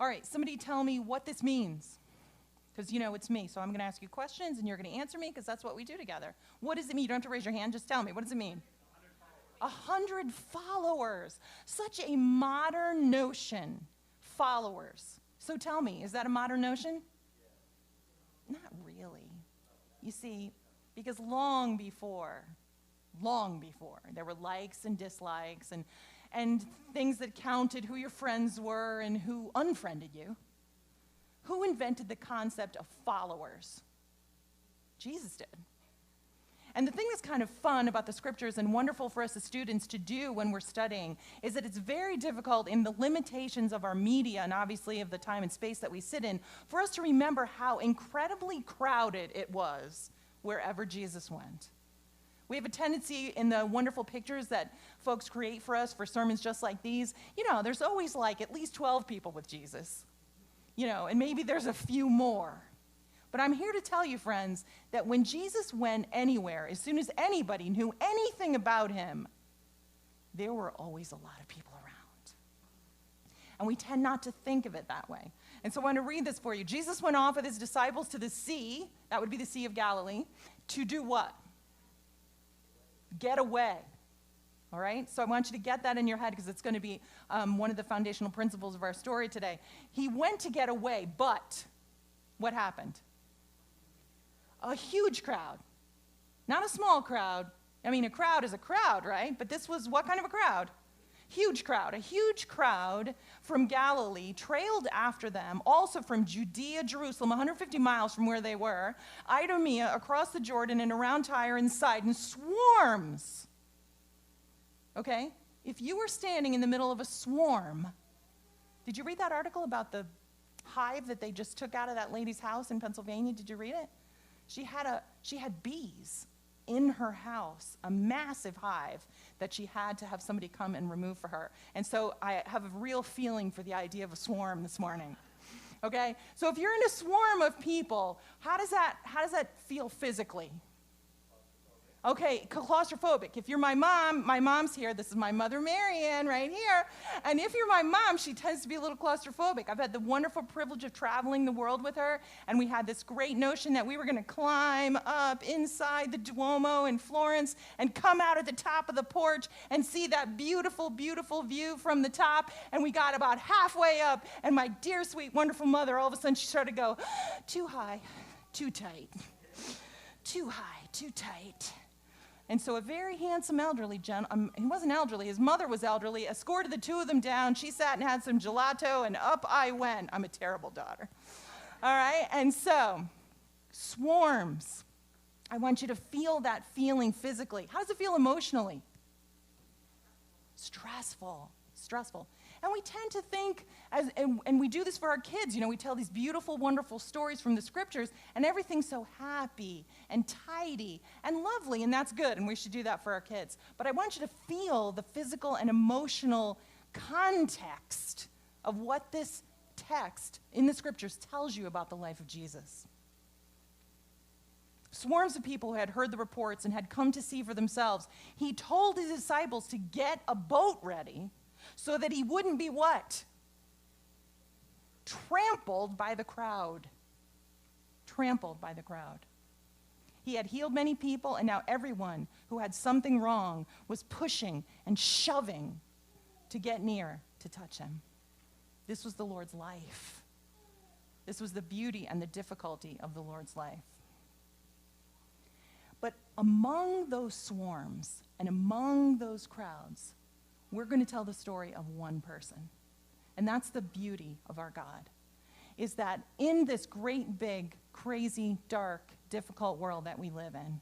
All right, somebody tell me what this means. Because, it's me. So I'm going to ask you questions, and you're going to answer me, because that's what we do together. What does it mean? You don't have to raise your hand. Just tell me. What does it mean? 100 followers. Such a modern notion. Followers. So tell me, is that a modern notion? Not really. You see, because long before, there were likes and dislikes and things that counted who your friends were and who unfriended you. Who invented the concept of followers? Jesus did. And the thing that's kind of fun about the scriptures and wonderful for us as students to do when we're studying is that it's very difficult in the limitations of our media and obviously of the time and space that we sit in for us to remember how incredibly crowded it was wherever Jesus went. We have a tendency in the wonderful pictures that folks create for us for sermons just like these, there's always like at least 12 people with Jesus. And maybe there's a few more. But I'm here to tell you, friends, that when Jesus went anywhere, as soon as anybody knew anything about him, there were always a lot of people around. And we tend not to think of it that way. And so I want to read this for you. Jesus went off with his disciples to the sea, that would be the Sea of Galilee, to do what? Get away. All right? So I want you to get that in your head because it's going to be one of the foundational principles of our story today. He went to get away, but what happened? A huge crowd. Not a small crowd. I mean, a crowd is a crowd, right? But this was what kind of a crowd? Huge crowd. A huge crowd from Galilee trailed after them, also from Judea, Jerusalem, 150 miles from where they were, Idumea, across the Jordan, and around Tyre and Sidon, swarms. Okay? If you were standing in the middle of a swarm, did you read that article about the hive that they just took out of that lady's house in Pennsylvania? Did you read it? She had bees in her house, a massive hive that she had to have somebody come and remove for her. And so I have a real feeling for the idea of a swarm this morning. Okay? So if you're in a swarm of people, how does that feel physically? Okay, claustrophobic. If you're my mom's here. This is my mother, Marianne, right here. And if you're my mom, she tends to be a little claustrophobic. I've had the wonderful privilege of traveling the world with her, and we had this great notion that we were going to climb up inside the Duomo in Florence and come out at the top of the porch and see that beautiful, beautiful view from the top. And we got about halfway up, and my dear, sweet, wonderful mother, all of a sudden she started to go, too high, too tight, too high, too tight. And so a very handsome elderly gentleman, he wasn't elderly, his mother was elderly, escorted the two of them down. She sat and had some gelato, and up I went. I'm a terrible daughter. All right? And so, swarms. I want you to feel that feeling physically. How does it feel emotionally? Stressful. And we tend to think, and we do this for our kids, we tell these beautiful, wonderful stories from the scriptures, and everything's so happy and tidy and lovely, and that's good, and we should do that for our kids. But I want you to feel the physical and emotional context of what this text in the scriptures tells you about the life of Jesus. Swarms of people who had heard the reports and had come to see for themselves. He told his disciples to get a boat ready so that he wouldn't be what? Trampled by the crowd. Trampled by the crowd. He had healed many people, and now everyone who had something wrong was pushing and shoving to get near to touch him. This was the Lord's life. This was the beauty and the difficulty of the Lord's life. But among those swarms and among those crowds, we're going to tell the story of one person. And that's the beauty of our God, is that in this great, big, crazy, dark, difficult world that we live in,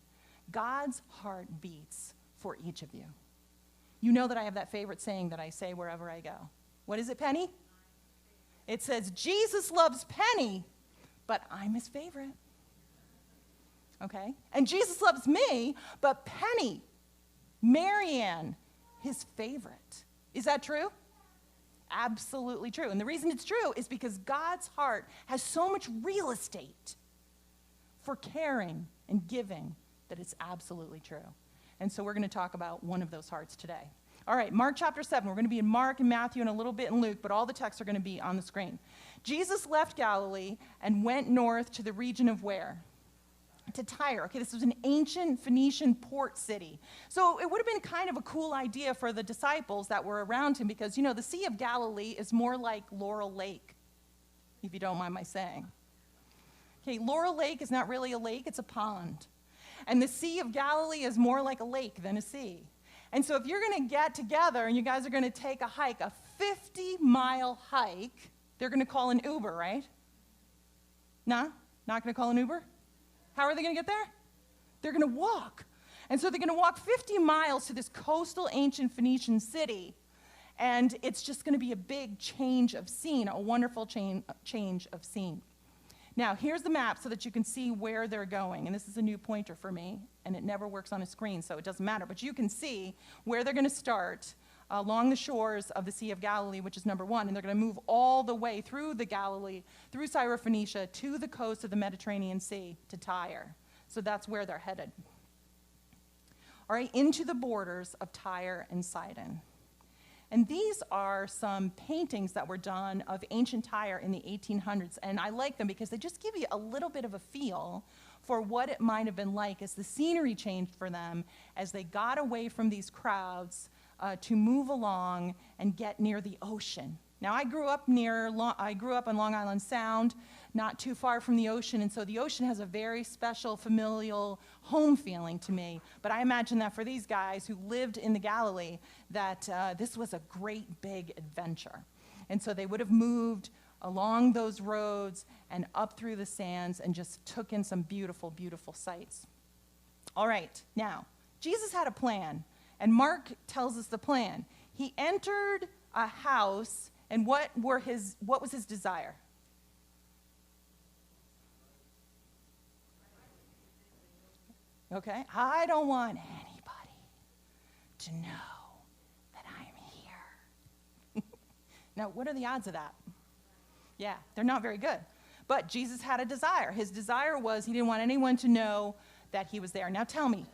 God's heart beats for each of you. You know that I have that favorite saying that I say wherever I go. What is it, Penny? It says, Jesus loves Penny, but I'm his favorite. Okay? And Jesus loves me, but Penny, Marianne, his favorite. Is that true? Absolutely true. And the reason it's true is because God's heart has so much real estate for caring and giving that it's absolutely true. And so we're going to talk about one of those hearts today. All right, Mark chapter 7. We're going to be in Mark and Matthew and a little bit in Luke, but all the texts are going to be on the screen. Jesus left Galilee and went north to the region of where? To Tyre. Okay, this was an ancient Phoenician port city. So it would have been kind of a cool idea for the disciples that were around him because, you know, the Sea of Galilee is more like Laurel Lake, if you don't mind my saying. Okay, Laurel Lake is not really a lake, it's a pond. And the Sea of Galilee is more like a lake than a sea. And so if you're going to get together and you guys are going to take a hike, a 50-mile hike, they're going to call an Uber, right? No? Not going to call an Uber? How are they going to get there? They're going to walk. And so they're going to walk 50 miles to this coastal ancient Phoenician city. And it's just going to be a big change of scene, a wonderful change of scene. Now, here's the map so that you can see where they're going. And this is a new pointer for me, and it never works on a screen, so it doesn't matter. But you can see where they're going to start along the shores of the Sea of Galilee, which is number one. And they're going to move all the way through the Galilee, through Syrophoenicia, to the coast of the Mediterranean Sea, to Tyre. So that's where they're headed. All right, into the borders of Tyre and Sidon. And these are some paintings that were done of ancient Tyre in the 1800s. And I like them because they just give you a little bit of a feel for what it might have been like as the scenery changed for them as they got away from these crowds to move along and get near the ocean. Now, I grew up on Long Island Sound, not too far from the ocean, and so the ocean has a very special familial home feeling to me. But I imagine that for these guys who lived in the Galilee, that this was a great big adventure. And so they would have moved along those roads and up through the sands and just took in some beautiful, beautiful sights. All right, now, Jesus had a plan, and Mark tells us the plan. He entered a house, and what was his desire? Okay, I don't want anybody to know that I'm here. Now, what are the odds of that? Yeah, they're not very good. But Jesus had a desire. His desire was he didn't want anyone to know that he was there. Now, tell me,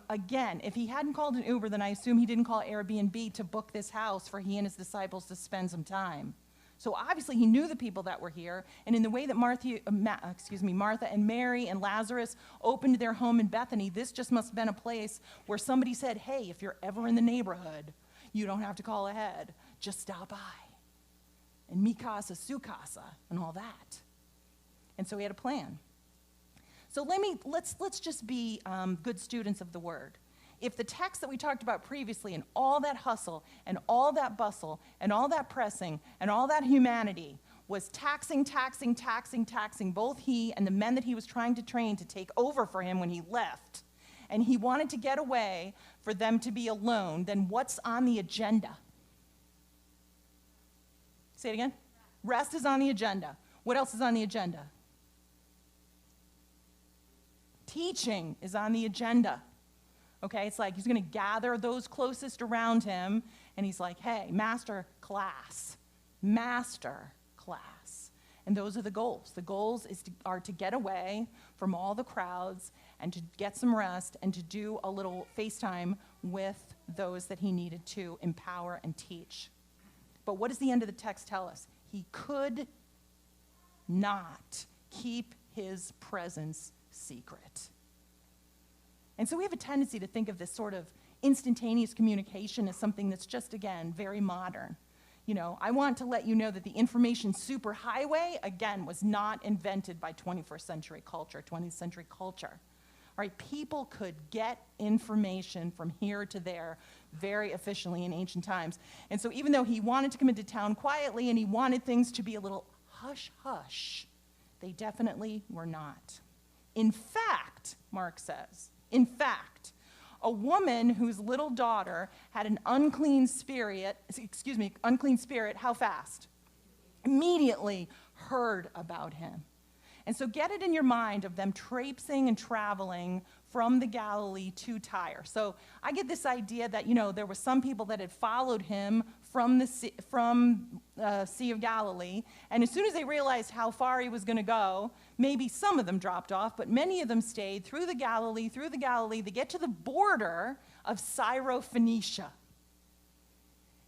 again, if he hadn't called an Uber, then I assume he didn't call Airbnb to book this house for he and his disciples to spend some time. So obviously he knew the people that were here, and in the way that Martha and Mary and Lazarus opened their home in Bethany, this just must have been a place where somebody said, hey, if you're ever in the neighborhood, you don't have to call ahead, just stop by. And mi casa, su casa, and all that. And so he had a plan. So let's just be good students of the word. If the text that we talked about previously and all that hustle and all that bustle and all that pressing and all that humanity was taxing both he and the men that he was trying to train to take over for him when he left, and he wanted to get away for them to be alone, then what's on the agenda? Say it again. Rest is on the agenda. What else is on the agenda? Teaching is on the agenda. Okay, it's like he's going to gather those closest around him, and he's like, hey, master class. And those are the goals. The goals are to get away from all the crowds and to get some rest and to do a little FaceTime with those that he needed to empower and teach. But what does the end of the text tell us? He could not keep his presence secret. And so we have a tendency to think of this sort of instantaneous communication as something that's just, again, very modern. You know, I want to let you know that the information superhighway, again, was not invented by 21st century culture, 20th century culture. All right, people could get information from here to there very efficiently in ancient times. And so even though he wanted to come into town quietly and he wanted things to be a little hush-hush, they definitely were not. In fact, Mark says, a woman whose little daughter had an unclean spirit, how fast? Immediately heard about him. And so get it in your mind of them traipsing and traveling from the Galilee to Tyre. So I get this idea that, you know, there were some people that had followed him from the Sea of Galilee, and as soon as they realized how far he was going to go, maybe some of them dropped off, but many of them stayed through the Galilee. They get to the border of Syrophoenicia.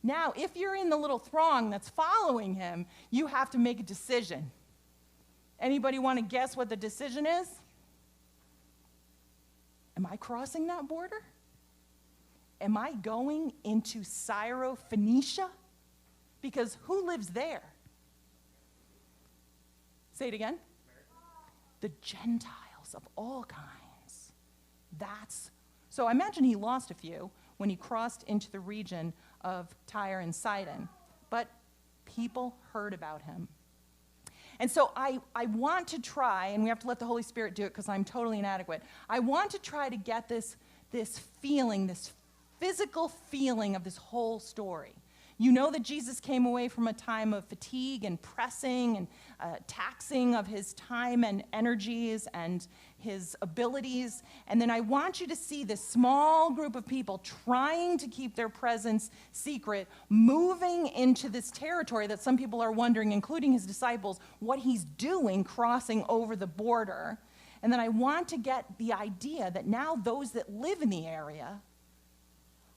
Now, if you're in the little throng that's following him, you have to make a decision. Anybody want to guess what the decision is? Am I crossing that border? Am I going into Syrophoenicia? Because who lives there? Say it again. The Gentiles of all kinds. So I imagine he lost a few when he crossed into the region of Tyre and Sidon. But people heard about him. And so I want to try, and we have to let the Holy Spirit do it because I'm totally inadequate. I want to try to get this feeling, this physical feeling of this whole story. You know that Jesus came away from a time of fatigue and pressing and taxing of his time and energies and his abilities. And then I want you to see this small group of people trying to keep their presence secret, moving into this territory that some people are wondering, including his disciples, what he's doing crossing over the border. And then I want to get the idea that now those that live in the area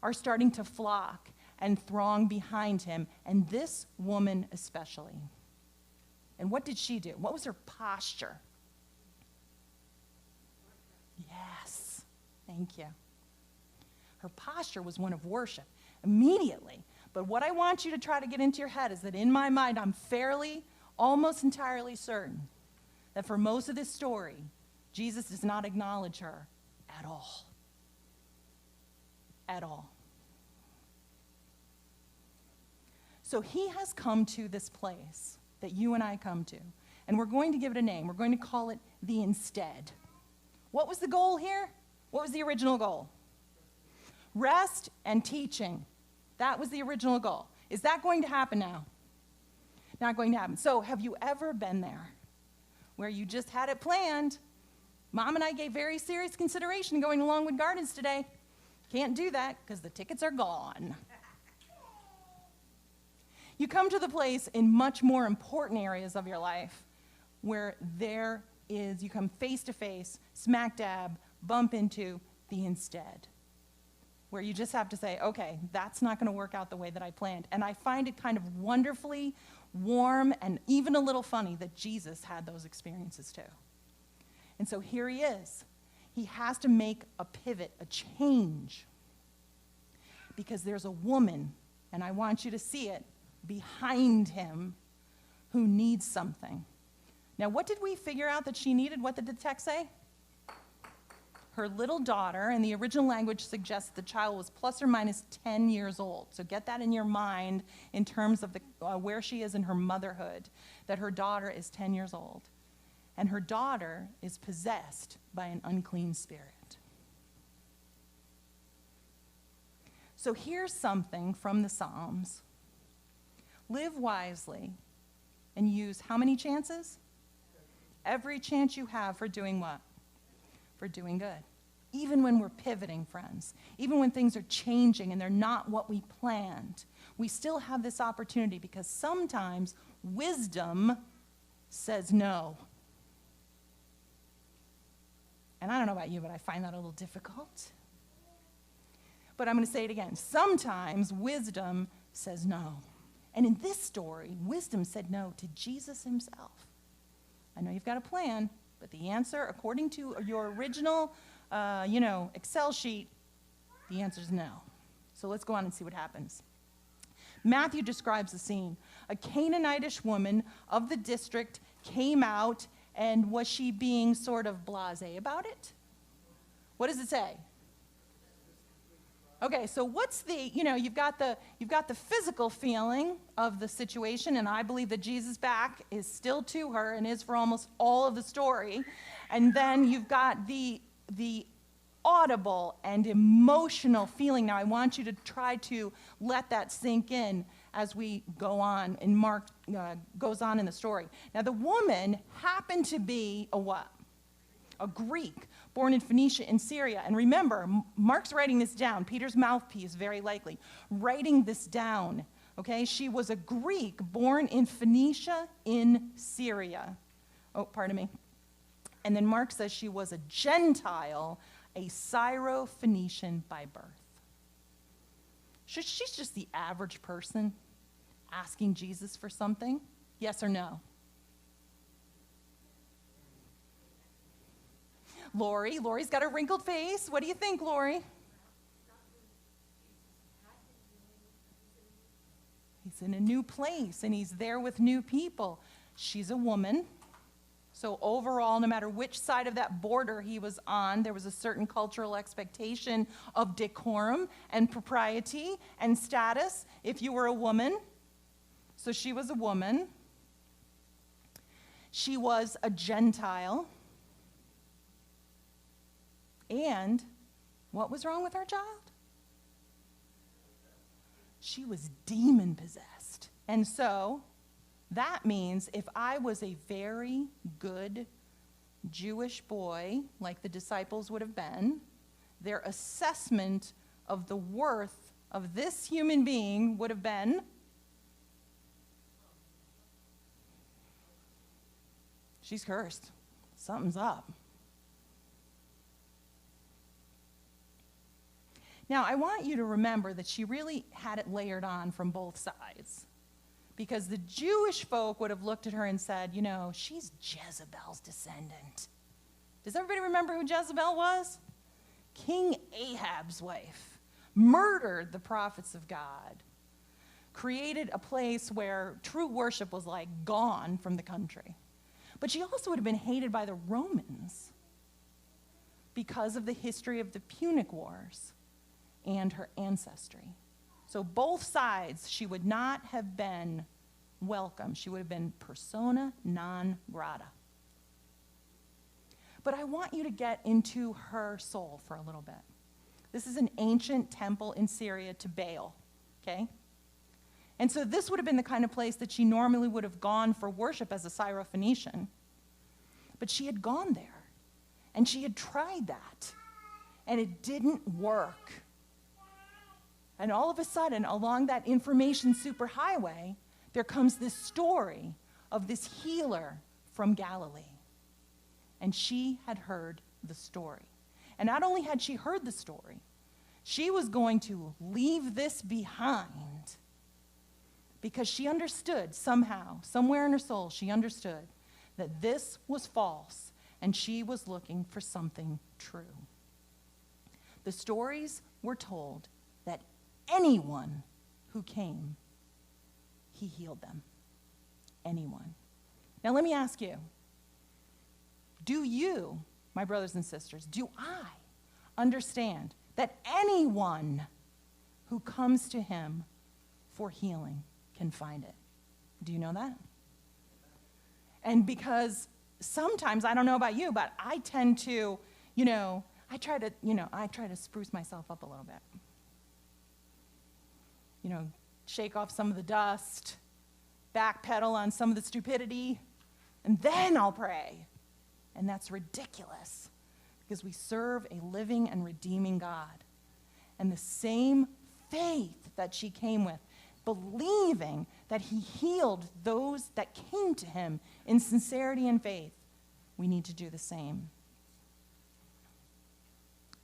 are starting to flock and throng behind him, and this woman especially. And what did she do? What was her posture? Yes, thank you. Her posture was one of worship immediately. But what I want you to try to get into your head is that in my mind, I'm almost entirely certain that for most of this story, Jesus does not acknowledge her at all. At all. So he has come to this place that you and I come to, and we're going to give it a name. We're going to call it the instead. What was the goal here? What was the original goal? Rest and teaching. That was the original goal. Is that going to happen now? Not going to happen. So have you ever been there where you just had it planned? Mom and I gave very serious consideration to going to Longwood Gardens today. Can't do that because the tickets are gone. You come to the place in much more important areas of your life where you come face to face, smack dab, bump into the instead. Where you just have to say, okay, that's not going to work out the way that I planned. And I find it kind of wonderfully warm and even a little funny that Jesus had those experiences too. And so here he is. He has to make a pivot, a change. Because there's a woman, and I want you to see it, behind him who needs something. Now, what did we figure out that she needed? What did the text say? Her little daughter, and the original language suggests the child was plus or minus 10 years old. So get that in your mind in terms of where she is in her motherhood, that her daughter is 10 years old. And her daughter is possessed by an unclean spirit. So here's something from the Psalms. Live wisely and use how many chances? Every chance you have for doing what? For doing good. Even when we're pivoting, friends, even when things are changing and they're not what we planned, we still have this opportunity because sometimes wisdom says no. And I don't know about you, but I find that a little difficult. But I'm going to say it again. Sometimes wisdom says no. And in this story, wisdom said no to Jesus himself. I know you've got a plan, but the answer, according to your original, Excel sheet, the answer is no. So let's go on and see what happens. Matthew describes the scene. A Canaanitish woman of the district came out, and was she being sort of blasé about it? What does it say? Okay, so what's you've got the physical feeling of the situation, and I believe that Jesus' back is still to her and is for almost all of the story. And then you've got the audible and emotional feeling. Now, I want you to try to let that sink in as we go on, and Mark goes on in the story. Now, the woman happened to be a what? A Greek, born in Phoenicia in Syria. And remember, Mark's writing this down. Peter's mouthpiece, very likely, writing this down. Okay, she was a Greek born in Phoenicia in Syria. Oh, pardon me. And then Mark says she was a Gentile, a Syro-Phoenician by birth. She's just the average person asking Jesus for something. Yes or no? Lori's got a wrinkled face. What do you think, Lori? He's in a new place, and he's there with new people. She's a woman. So overall, no matter which side of that border he was on, there was a certain cultural expectation of decorum and propriety and status if you were a woman. So she was a woman. She was a Gentile. And what was wrong with her child? She was demon possessed. And so that means if I was a very good Jewish boy, like the disciples would have been, their assessment of the worth of this human being would have been, she's cursed. Something's up. Now, I want you to remember that she really had it layered on from both sides. Because the Jewish folk would have looked at her and said, you know, she's Jezebel's descendant. Does everybody remember who Jezebel was? King Ahab's wife. Murdered the prophets of God. Created a place where true worship was like gone from the country. But she also would have been hated by the Romans because of the history of the Punic Wars and her ancestry. So both sides, she would not have been welcome. She would have been persona non grata. But I want you to get into her soul for a little bit. This is an ancient temple in Syria to Baal, okay? And so this would have been the kind of place that she normally would have gone for worship as a Syro-Phoenician. But she had gone there, and she had tried that, and it didn't work. And all of a sudden, along that information superhighway, there comes this story of this healer from Galilee. And she had heard the story. And not only had she heard the story, she was going to leave this behind because she understood somehow, somewhere in her soul, she understood that this was false and she was looking for something true. The stories were told that anyone who came, he healed them. Anyone. Now let me ask you, do you, my brothers and sisters, do I understand that anyone who comes to him for healing can find it? Do you know that? And because sometimes, I don't know about you, but I tend to, I try to spruce myself up a little bit. Shake off some of the dust, backpedal on some of the stupidity, and then I'll pray. And that's ridiculous because we serve a living and redeeming God. And the same faith that she came with, believing that he healed those that came to him in sincerity and faith, we need to do the same.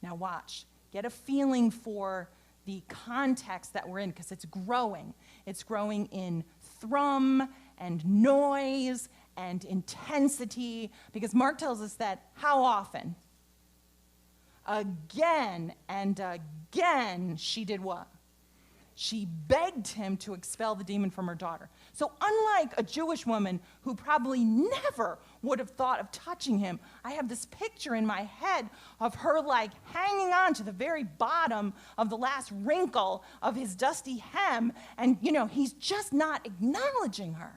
Now watch. Get a feeling for the context that we're in, because it's growing. It's growing in thrum and noise and intensity, because Mark tells us that how often? Again and again, she did what? She begged him to expel the demon from her daughter. So unlike a Jewish woman who probably never would have thought of touching him, I have this picture in my head of her like hanging on to the very bottom of the last wrinkle of his dusty hem, and he's just not acknowledging her.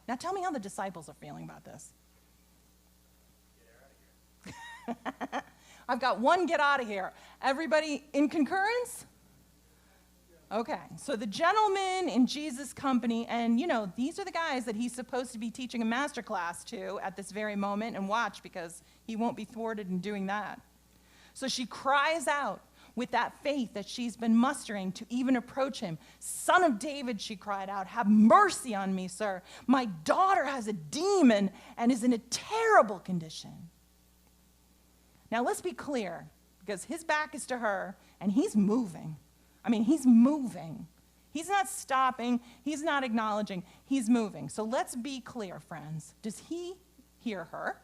Now tell me how the disciples are feeling about this. I've got one get out of here. Everybody in concurrence? Okay, so the gentleman in Jesus' company, and these are the guys that he's supposed to be teaching a master class to at this very moment, and watch, because he won't be thwarted in doing that. So she cries out with that faith that she's been mustering to even approach him. "Son of David," she cried out, "have mercy on me, sir. My daughter has a demon and is in a terrible condition." Now, let's be clear, because his back is to her, and he's moving. I mean, he's moving. He's not stopping. He's not acknowledging. He's moving. So let's be clear, friends. Does he hear her?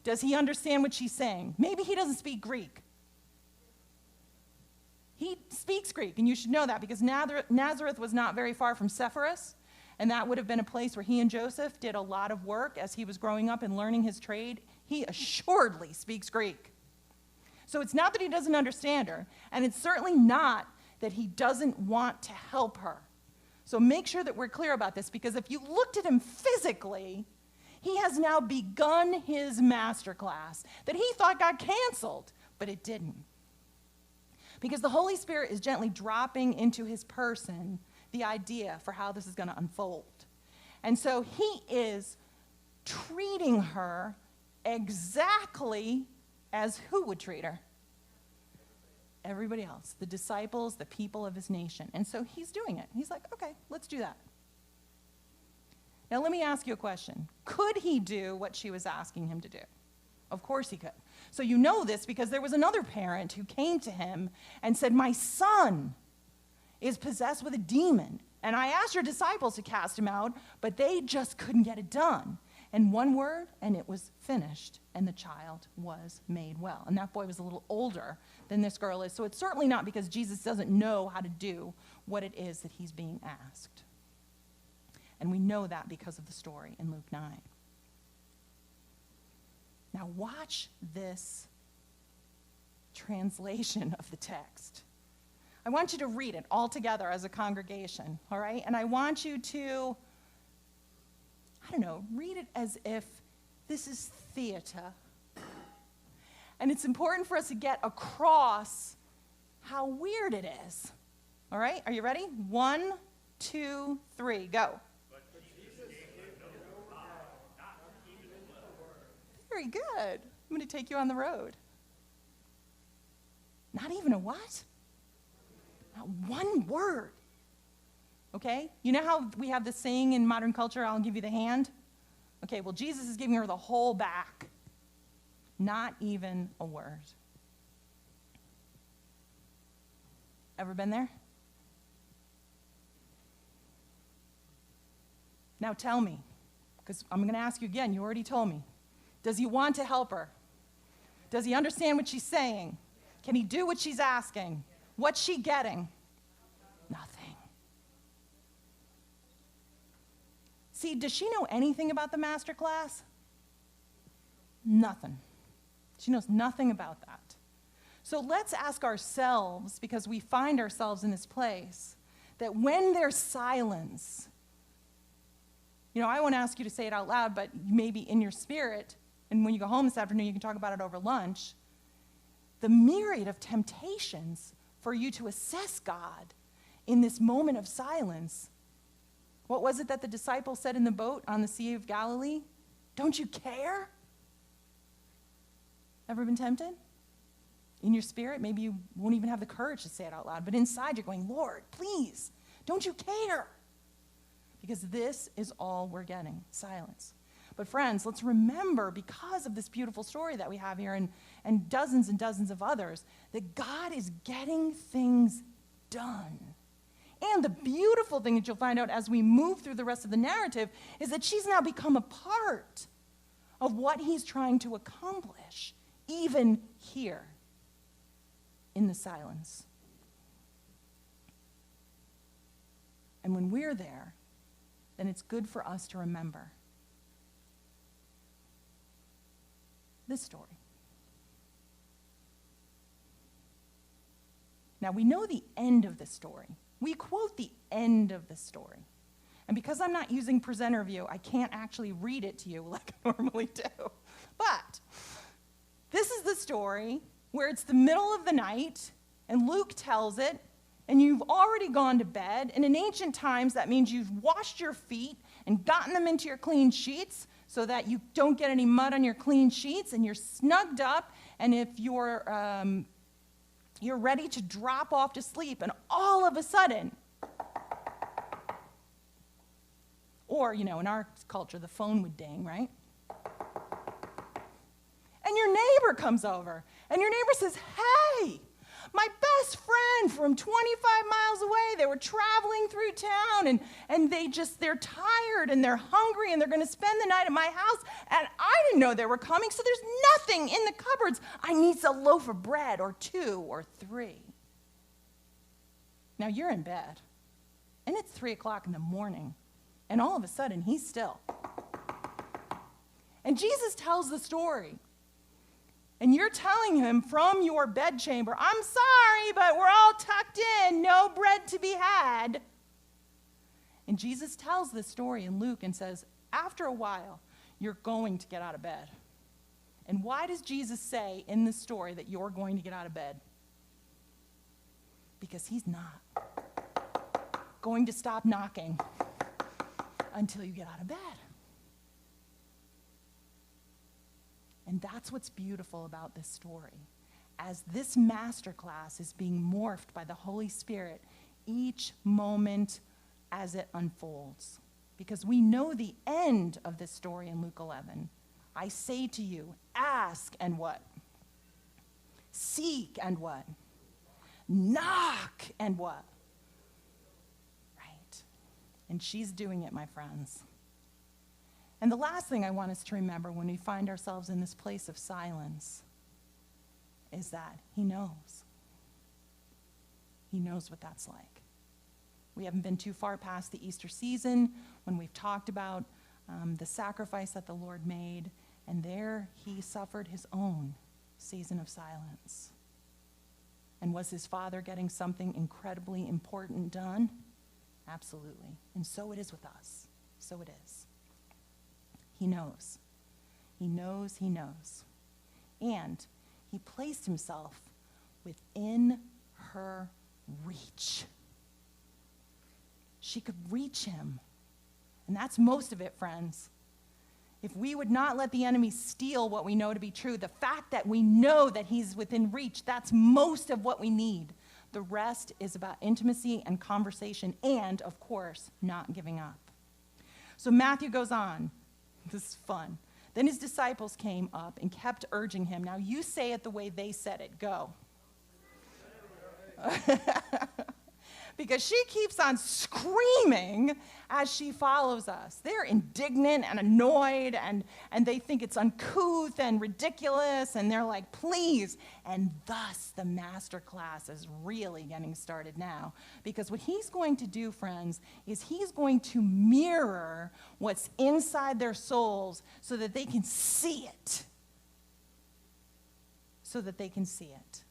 Does he understand what she's saying? Maybe he doesn't speak Greek. He speaks Greek, and you should know that, because Nazareth was not very far from Sepphoris, and that would have been a place where he and Joseph did a lot of work as he was growing up and learning his trade. He assuredly speaks Greek. So it's not that he doesn't understand her, and it's certainly not that he doesn't want to help her. So make sure that we're clear about this, because if you looked at him physically, he has now begun his masterclass that he thought got canceled, but it didn't. Because the Holy Spirit is gently dropping into his person the idea for how this is going to unfold. And so he is treating her exactly as who would treat her? Everybody else, the disciples, the people of his nation. And so he's doing it. He's like, okay, let's do that. Now let me ask you a question. Could he do what she was asking him to do? Of course he could. So you know this because there was another parent who came to him and said, my son is possessed with a demon. And I asked your disciples to cast him out, but they just couldn't get it done. And one word, and it was finished, and the child was made well. And that boy was a little older than this girl is. So it's certainly not because Jesus doesn't know how to do what it is that he's being asked. And we know that because of the story in Luke 9. Now watch this translation of the text. I want you to read it all together as a congregation, all right? And I want you to, read it as if this is theater. And it's important for us to get across how weird it is. All right, are you ready? 1, 2, 3, go. Very good. I'm going to take you on the road. Not even a what? Not one word. Okay? You know how we have this saying in modern culture, I'll give you the hand? Okay, well, Jesus is giving her the whole back. Not even a word. Ever been there? Now tell me, because I'm going to ask you again. You already told me. Does he want to help her? Does he understand what she's saying? Can he do what she's asking? What's she getting? Nothing. See, does she know anything about the master class? Nothing. She knows nothing about that. So let's ask ourselves, because we find ourselves in this place, that when there's silence, I won't ask you to say it out loud, but maybe in your spirit, and when you go home this afternoon, you can talk about it over lunch, the myriad of temptations for you to assess God in this moment of silence. What was it that the disciples said in the boat on the Sea of Galilee? Don't you care? Ever been tempted? In your spirit, maybe you won't even have the courage to say it out loud, but inside you're going, Lord, please, don't you care? Because this is all we're getting, silence. But friends, let's remember, because of this beautiful story that we have here and dozens of others, that God is getting things done. And the beautiful thing that you'll find out as we move through the rest of the narrative is that she's now become a part of what he's trying to accomplish, even here in the silence. And when we're there, then it's good for us to remember this story. Now, we know the end of this story. We quote the end of the story. And because I'm not using presenter view, I can't actually read it to you like I normally do. But this is the story where it's the middle of the night, and Luke tells it, and you've already gone to bed. And in ancient times, that means you've washed your feet and gotten them into your clean sheets so that you don't get any mud on your clean sheets, and you're snugged up, and if you're ready to drop off to sleep, and all of a sudden, or, in our culture, the phone would ding, right? And you're neighbor comes over, and your neighbor says, hey, my best friend from 25 miles away, they were traveling through town, and they're tired, and they're hungry, and they're going to spend the night at my house, and I didn't know they were coming, so there's nothing in the cupboards. I need a loaf of bread, or 2 or 3. Now, you're in bed, and it's 3 o'clock in the morning, and all of a sudden, he's still. And Jesus tells the story. And you're telling him from your bedchamber, I'm sorry, but we're all tucked in, no bread to be had. And Jesus tells this story in Luke and says, after a while, you're going to get out of bed. And why does Jesus say in this story that you're going to get out of bed? Because he's not going to stop knocking until you get out of bed. And that's what's beautiful about this story. As this masterclass is being morphed by the Holy Spirit, each moment as it unfolds. Because we know the end of this story in Luke 11. I say to you, ask and what? Seek and what? Knock and what? Right. And she's doing it, my friends. And the last thing I want us to remember when we find ourselves in this place of silence is that he knows. He knows what that's like. We haven't been too far past the Easter season when we've talked about the sacrifice that the Lord made, and there he suffered his own season of silence. And was his Father getting something incredibly important done? Absolutely. And so it is with us. So it is. He knows. He knows, he knows. And he placed himself within her reach. She could reach him. And that's most of it, friends. If we would not let the enemy steal what we know to be true, the fact that we know that he's within reach, that's most of what we need. The rest is about intimacy and conversation and, of course, not giving up. So Matthew goes on. This is fun. Then his disciples came up and kept urging him. Now you say it the way they said it. Go. Because she keeps on screaming as she follows us. They're indignant and annoyed, and they think it's uncouth and ridiculous, and they're like, please. And thus the master class is really getting started now. Because what he's going to do, friends, is he's going to mirror what's inside their souls so that they can see it. So that they can see it.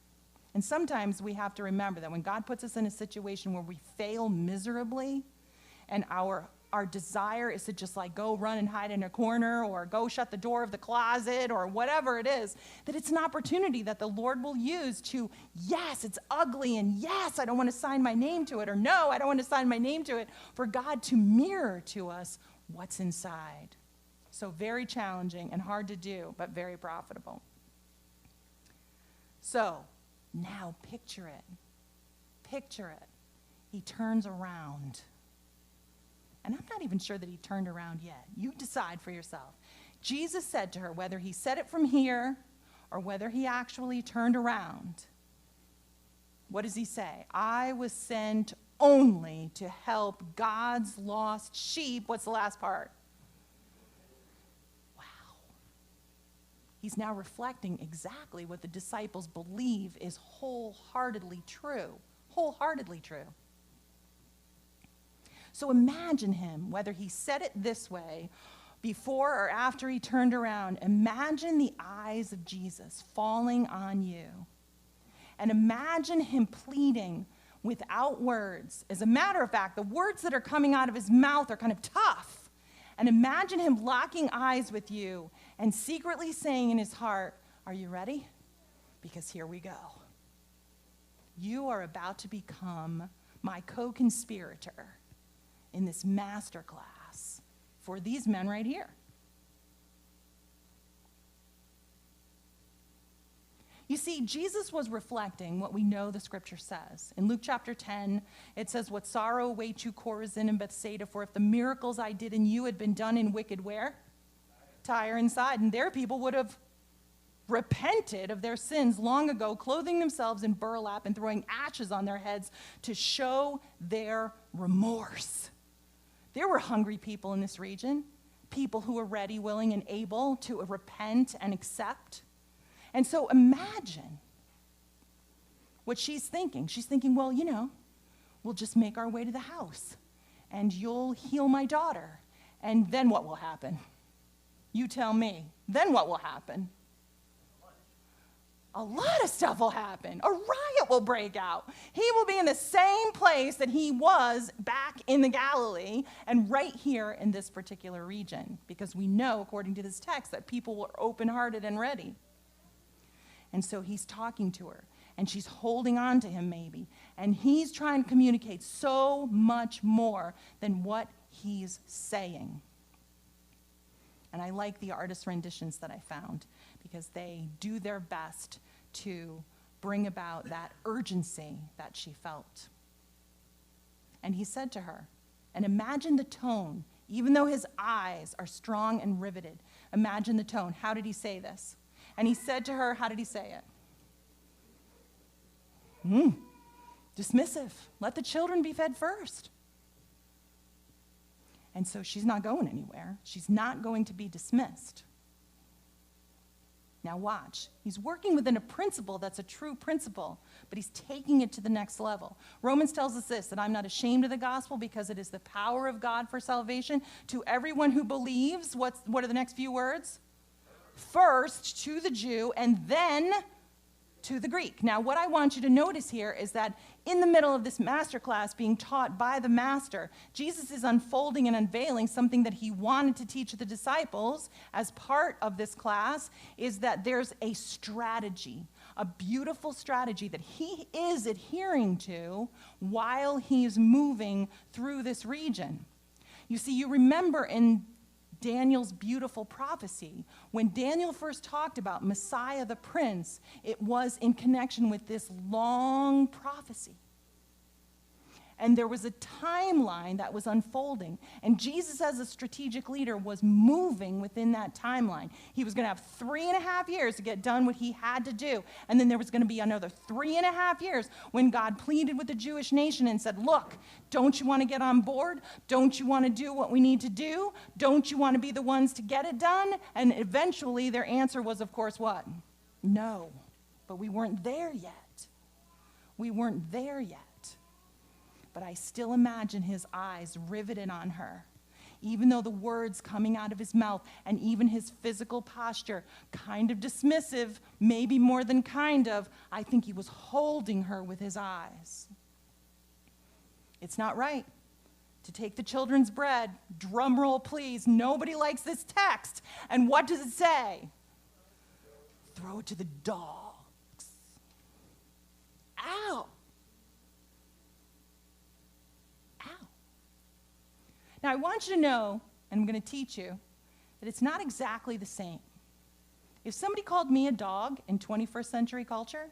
And sometimes we have to remember that when God puts us in a situation where we fail miserably and our desire is to just like go run and hide in a corner or go shut the door of the closet or whatever it is, that it's an opportunity that the Lord will use to, yes, it's ugly, and yes, I don't want to sign my name to it, or no, I don't want to sign my name to it, for God to mirror to us what's inside. So very challenging and hard to do, but very profitable. So, now picture it. Picture it. He turns around. And I'm not even sure that he turned around yet. You decide for yourself. Jesus said to her, whether he said it from here or whether he actually turned around, what does he say? I was sent only to help God's lost sheep. What's the last part? He's now reflecting exactly what the disciples believe is wholeheartedly true. Wholeheartedly true. So imagine him, whether he said it this way, before or after he turned around, imagine the eyes of Jesus falling on you. And imagine him pleading without words. As a matter of fact, the words that are coming out of his mouth are kind of tough. And imagine him locking eyes with you and secretly saying in his heart, are you ready? Because here we go. You are about to become my co-conspirator in this master class for these men right here. You see, Jesus was reflecting what we know the scripture says. In Luke chapter 10, it says, what sorrow awaits you, Chorazin and Bethsaida, for if the miracles I did in you had been done in wicked where? Tyre and Sidon. Their people would have repented of their sins long ago, clothing themselves in burlap and throwing ashes on their heads to show their remorse. There were hungry people in this region, people who were ready, willing, and able to repent and accept. And so imagine what she's thinking. She's thinking, well, we'll just make our way to the house, and you'll heal my daughter. And then what will happen? You tell me. Then what will happen? A lot of stuff will happen. A riot will break out. He will be in the same place that he was back in the Galilee and right here in this particular region, because we know, according to this text, that people were open-hearted and ready. And so he's talking to her, and she's holding on to him maybe, and he's trying to communicate so much more than what he's saying. And I like the artist renditions that I found, because they do their best to bring about that urgency that she felt. And he said to her, and imagine the tone, even though his eyes are strong and riveted, imagine the tone. How did he say this? And he said to her, how did he say it? Dismissive. Let the children be fed first. And so she's not going anywhere. She's not going to be dismissed. Now watch. He's working within a principle that's a true principle, but he's taking it to the next level. Romans tells us this, that I'm not ashamed of the gospel because it is the power of God for salvation to everyone who believes. What are the next few words? First to the Jew and then to the Greek. Now, what I want you to notice here is that in the middle of this masterclass being taught by the master, Jesus is unfolding and unveiling something that he wanted to teach the disciples as part of this class, is that there's a strategy, a beautiful strategy that he is adhering to while he's moving through this region. You see, you remember in Daniel's beautiful prophecy, when Daniel first talked about Messiah the Prince, it was in connection with this long prophecy. And there was a timeline that was unfolding. And Jesus, as a strategic leader, was moving within that timeline. He was going to have 3.5 years to get done what he had to do. And then there was going to be another 3.5 years when God pleaded with the Jewish nation and said, look, don't you want to get on board? Don't you want to do what we need to do? Don't you want to be the ones to get it done? And eventually their answer was, of course, what? No. But we weren't there yet. We weren't there yet. But I still imagine his eyes riveted on her, even though the words coming out of his mouth and even his physical posture, kind of dismissive, maybe more than kind of, I think he was holding her with his eyes. It's not right to take the children's bread. Drum roll, please. Nobody likes this text. And what does it say? Throw it to the dogs. Ow. Now, I want you to know, and I'm going to teach you, that it's not exactly the same. If somebody called me a dog in 21st century culture,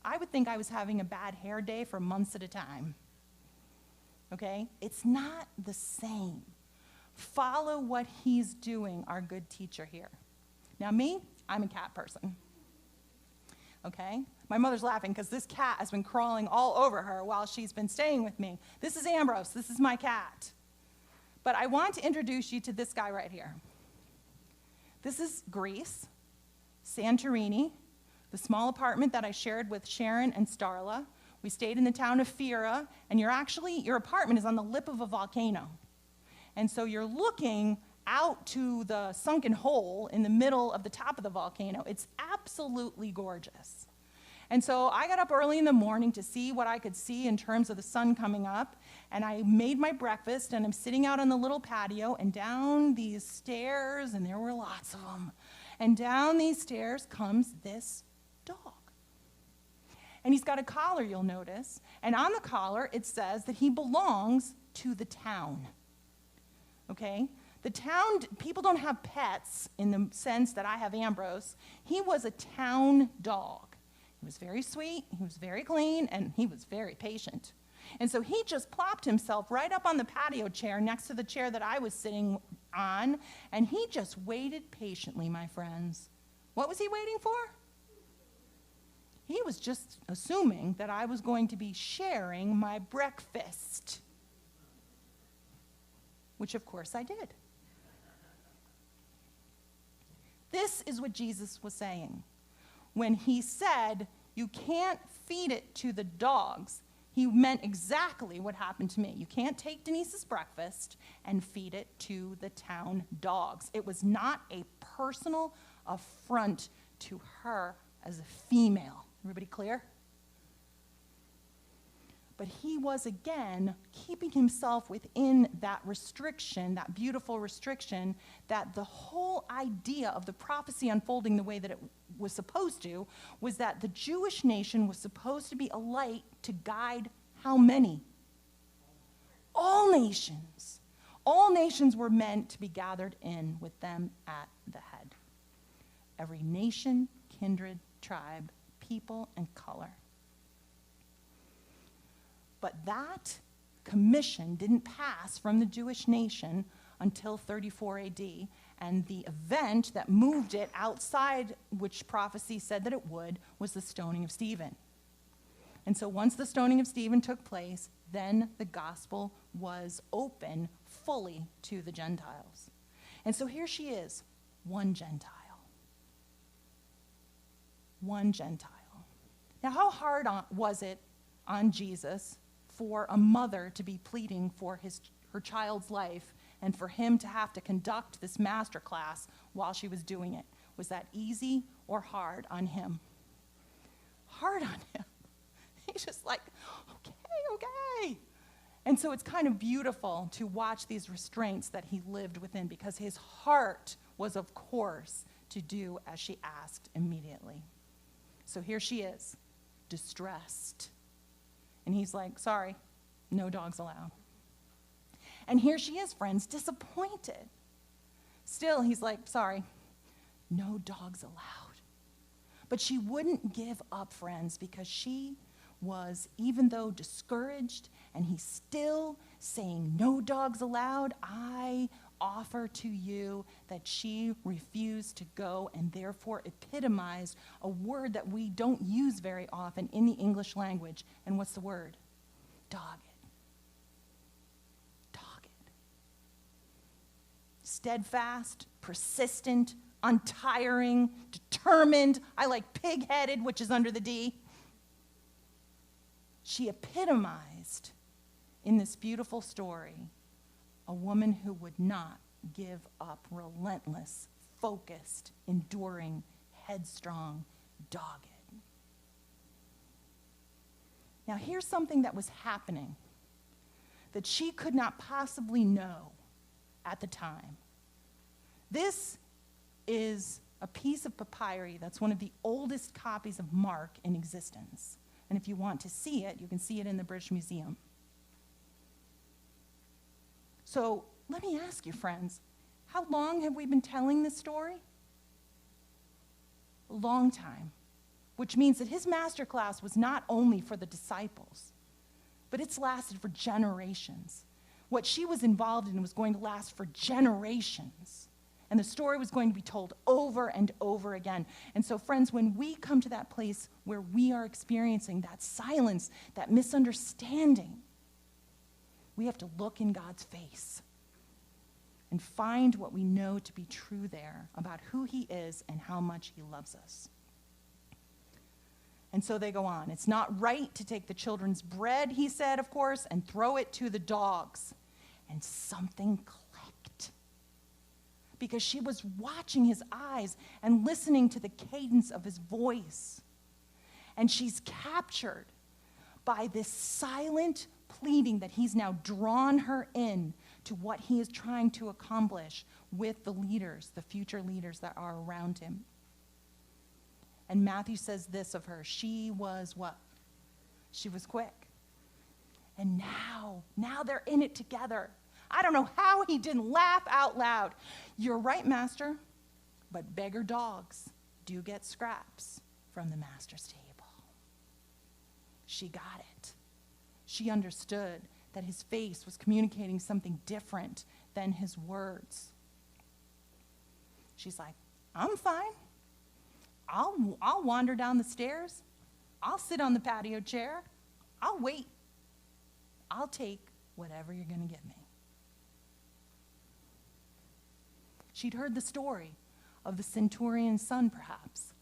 I would think I was having a bad hair day for months at a time. Okay? It's not the same. Follow what he's doing, our good teacher here. Now, me, I'm a cat person. Okay? My mother's laughing because this cat has been crawling all over her while she's been staying with me. This is Ambrose. This is my cat. But I want to introduce you to this guy right here. This is Greece, Santorini, the small apartment that I shared with Sharon and Starla. We stayed in the town of Fira, and your apartment is on the lip of a volcano. And so you're looking out to the sunken hole in the middle of the top of the volcano. It's absolutely gorgeous. And so I got up early in the morning to see what I could see in terms of the sun coming up, and I made my breakfast, and I'm sitting out on the little patio, and down these stairs, and there were lots of them, and down these stairs comes this dog. And he's got a collar, you'll notice, and on the collar it says that he belongs to the town. Okay? The town, people don't have pets in the sense that I have Ambrose. He was a town dog. He was very sweet, he was very clean, and he was very patient. And so he just plopped himself right up on the patio chair next to the chair that I was sitting on, and he just waited patiently, my friends. What was he waiting for? He was just assuming that I was going to be sharing my breakfast, which of course I did. This is what Jesus was saying. When he said, you can't feed it to the dogs, he meant exactly what happened to me. You can't take Denise's breakfast and feed it to the town dogs. It was not a personal affront to her as a female. Everybody clear? But he was, again, keeping himself within that restriction, that beautiful restriction, that the whole idea of the prophecy unfolding the way that it was supposed to was that the Jewish nation was supposed to be a light to guide how many? All nations. All nations were meant to be gathered in with them at the head. Every nation, kindred, tribe, people, and color. But that commission didn't pass from the Jewish nation until 34 AD, and the event that moved it outside, which prophecy said that it would, was the stoning of Stephen. And so once the stoning of Stephen took place, then the gospel was open fully to the Gentiles. And so here she is, one Gentile. One Gentile. Now, how hard was it on Jesus for a mother to be pleading for her child's life and for him to have to conduct this master class while she was doing it? Was that easy or hard on him? Hard on him. He's just like, okay. And so it's kind of beautiful to watch these restraints that he lived within, because his heart was, of course, to do as she asked immediately. So here she is, distressed. And he's like, sorry, no dogs allowed. And here she is, friends, disappointed. Still, he's like, sorry, no dogs allowed. But she wouldn't give up, friends, because she was, even though discouraged, and he's still saying, no dogs allowed, I offer to you, that she refused to go and therefore epitomized a word that we don't use very often in the English language. And what's the word? Dogged. Dogged. Steadfast, persistent, untiring, determined. I like pig-headed, which is under the D. She epitomized in this beautiful story a woman who would not give up, relentless, focused, enduring, headstrong, dogged. Now, here's something that was happening that she could not possibly know at the time. This is a piece of papyri that's one of the oldest copies of Mark in existence. And if you want to see it, you can see it in the British Museum. So let me ask you, friends, how long have we been telling this story? A long time, which means that his masterclass was not only for the disciples, but it's lasted for generations. What she was involved in was going to last for generations. And the story was going to be told over and over again. And so, friends, when we come to that place where we are experiencing that silence, that misunderstanding, we have to look in God's face and find what we know to be true there about who he is and how much he loves us. And so they go on. It's not right to take the children's bread, he said, of course, and throw it to the dogs. And something clicked, because she was watching his eyes and listening to the cadence of his voice. And she's captured by this silent pleading that he's now drawn her in to what he is trying to accomplish with the leaders, the future leaders that are around him. And Matthew says this of her: she was what? She was quick. And now they're in it together. I don't know how he didn't laugh out loud. You're right, Master, but beggar dogs do get scraps from the master's table. She got it. She understood that his face was communicating something different than his words. She's like, I'm fine. I'll wander down the stairs I'll sit on the patio chair. I'll wait. I'll take whatever you're going to give me. She'd heard the story of the centurion's son, perhaps.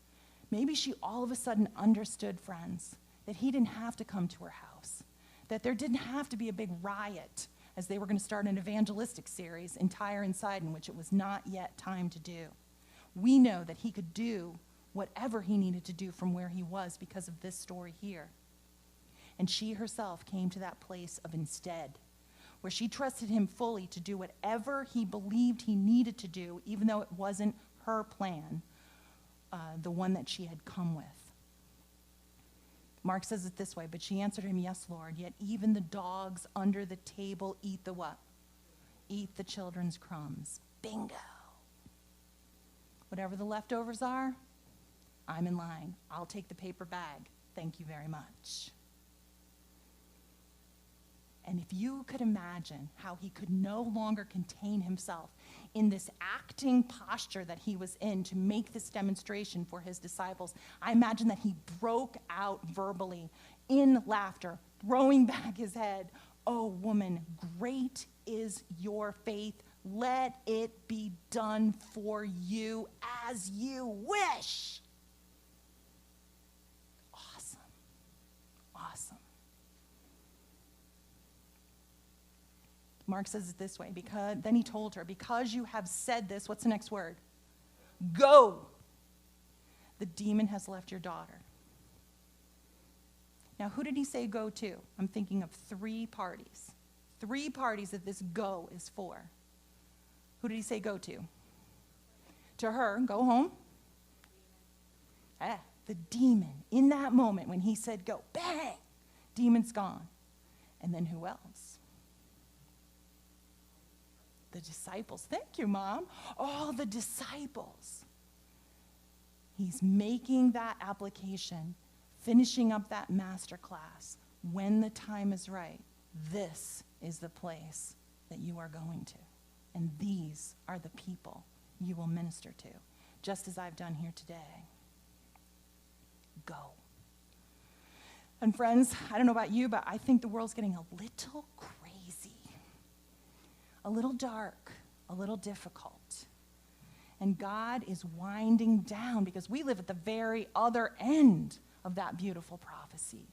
Maybe she all of a sudden understood, friends, that he didn't have to come to her house, that there didn't have to be a big riot as they were going to start an evangelistic series in Tyre and Sidon, which it was not yet time to do. We know that he could do whatever he needed to do from where he was because of this story here. And she herself came to that place of instead, where she trusted him fully to do whatever he believed he needed to do, even though it wasn't her plan, the one that she had come with. Mark says it this way, but she answered him, "Yes, Lord, yet even the dogs under the table eat the what? Eat the children's crumbs." Bingo. Whatever the leftovers are, I'm in line. I'll take the paper bag. Thank you very much. And if you could imagine how he could no longer contain himself in this acting posture that he was in to make this demonstration for his disciples, I imagine that he broke out verbally in laughter, throwing back his head. "Oh, woman, great is your faith. Let it be done for you as you wish." Awesome. Awesome. Mark says it this way, then he told her, "Because you have said this," what's the next word? "Go. The demon has left your daughter." Now, who did he say go to? I'm thinking of three parties. Three parties that this go is for. Who did he say go to? To her, go home. The demon, in that moment when he said go, bang, demon's gone. And then who else? The disciples. Thank you, Mom. All the disciples. He's making that application, finishing up that master class. When the time is right, this is the place that you are going to. And these are the people you will minister to, just as I've done here today. Go. And friends, I don't know about you, but I think the world's getting a little crazy, a little dark, a little difficult. And God is winding down because we live at the very other end of that beautiful prophecy.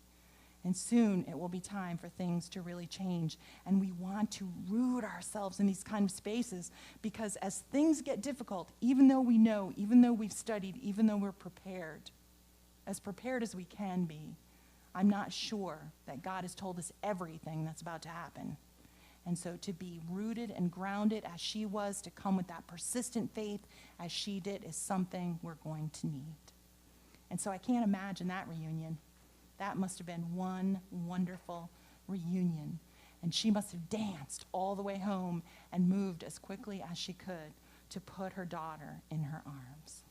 And soon it will be time for things to really change. And we want to root ourselves in these kind of spaces because as things get difficult, even though we know, even though we've studied, even though we're prepared as we can be, I'm not sure that God has told us everything that's about to happen. And so to be rooted and grounded as she was, to come with that persistent faith as she did, is something we're going to need. And so I can't imagine that reunion. That must have been one wonderful reunion. And she must have danced all the way home and moved as quickly as she could to put her daughter in her arms.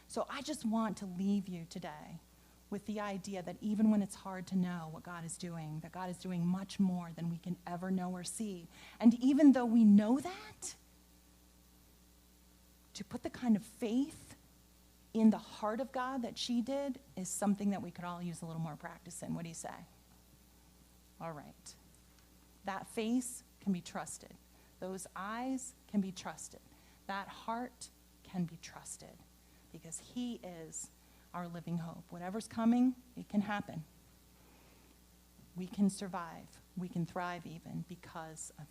So I just want to leave you today with the idea that even when it's hard to know what God is doing, that God is doing much more than we can ever know or see. And even though we know that, to put the kind of faith in the heart of God that she did is something that we could all use a little more practice in. What do you say? All right. That face can be trusted. Those eyes can be trusted. That heart can be trusted because he is our living hope. Whatever's coming, it can happen. We can survive. We can thrive even because of